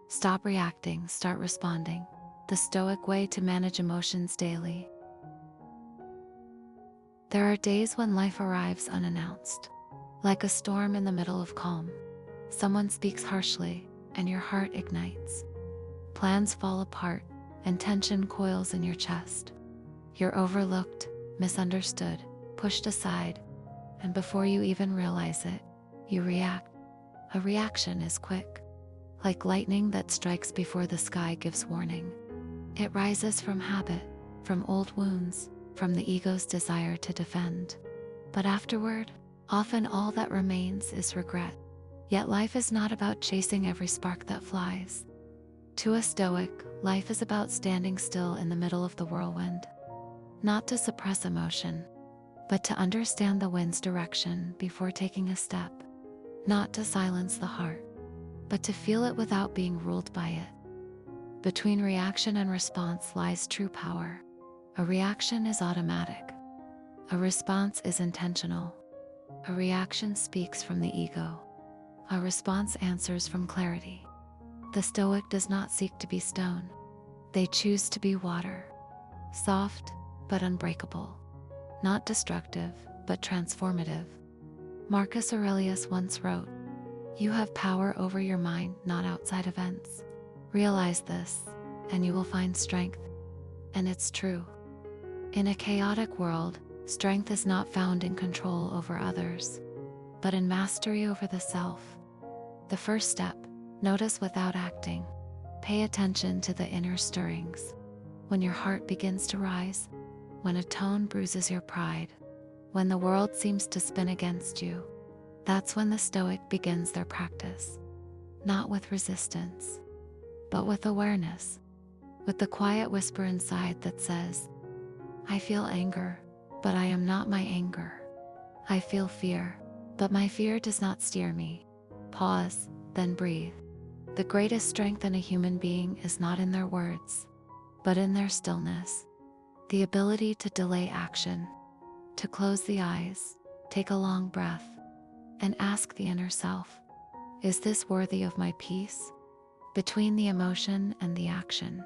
Stop reacting, start responding. The Stoic Way to manage emotions daily. There are days when life arrives unannounced, like a storm in the middle of calm. Someone speaks harshly, and your heart ignites. Plans fall apart, and tension coils in your chest. You're overlooked, misunderstood, pushed aside, and before you even realize it, you react. A reaction is quick, like lightning that strikes before the sky gives warning. It rises from habit, from old wounds, from the ego's desire to defend. But afterward, often all that remains is regret. Yet life is not about chasing every spark that flies. To a Stoic, life is about standing still in the middle of the whirlwind. Not to suppress emotion, but to understand the wind's direction before taking a step. Not to silence the heart, but to feel it without being ruled by it. Between reaction and response lies true power. A reaction is automatic. A response is intentional. A reaction speaks from the ego. A response answers from clarity. The Stoic does not seek to be stone. They choose to be water. Soft, but unbreakable. Not destructive, but transformative. Marcus Aurelius once wrote, "You have power over your mind, not outside events. Realize this, and you will find strength." And it's true. In a chaotic world, strength is not found in control over others, but in mastery over the self. The first step, notice without acting. Pay attention to the inner stirrings. When your heart begins to rise, when a tone bruises your pride, when the world seems to spin against you, that's when the Stoic begins their practice. Not with resistance, but with awareness, with the quiet whisper inside that says, "I feel anger, but I am not my anger. I feel fear, but my fear does not steer me." Pause, then breathe. The greatest strength in a human being is not in their words, but in their stillness. The ability to delay action, to close the eyes, take a long breath, and ask the inner self, is this worthy of my peace? Between the emotion and the action,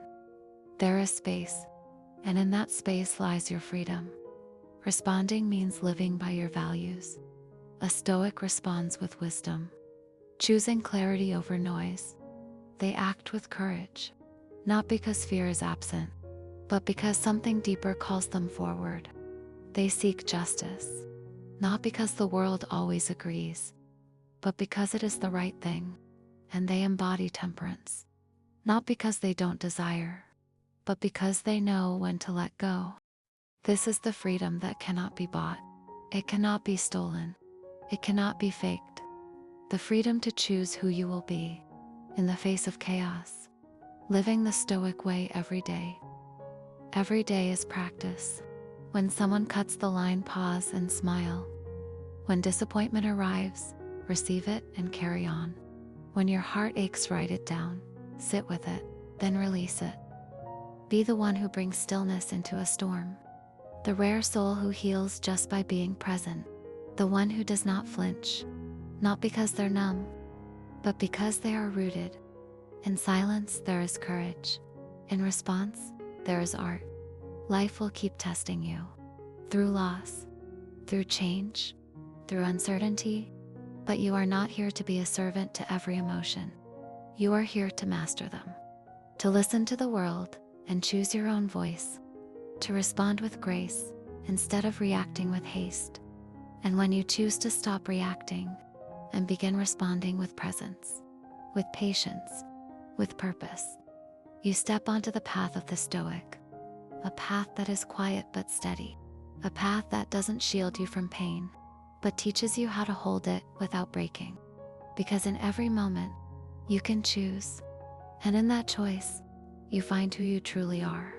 there is space, and in that space lies your freedom. Responding means living by your values. A Stoic responds with wisdom, choosing clarity over noise. They act with courage, not because fear is absent, but because something deeper calls them forward. They seek justice, not because the world always agrees, but because it is the right thing. And they embody temperance, not because they don't desire, but because they know when to let go. This is the freedom that cannot be bought. It cannot be stolen. It cannot be faked. The freedom to choose who you will be in the face of chaos, living the Stoic way every day. Every day is practice. When someone cuts the line, pause and smile. When disappointment arrives, receive it and carry on. When your heart aches, write it down, sit with it, then release it. Be the one who brings stillness into a storm. The rare soul who heals just by being present. The one who does not flinch, not because they're numb, but because they are rooted. In silence, there is courage. In response, there is art. Life will keep testing you. Through loss, through change, through uncertainty, but you are not here to be a servant to every emotion. You are here to master them. To listen to the world and choose your own voice. To respond with grace instead of reacting with haste. And when you choose to stop reacting and begin responding with presence, with patience, with purpose, you step onto the path of the Stoic. A path that is quiet but steady. A path that doesn't shield you from pain, but teaches you how to hold it without breaking. Because in every moment, you can choose. And in that choice, you find who you truly are.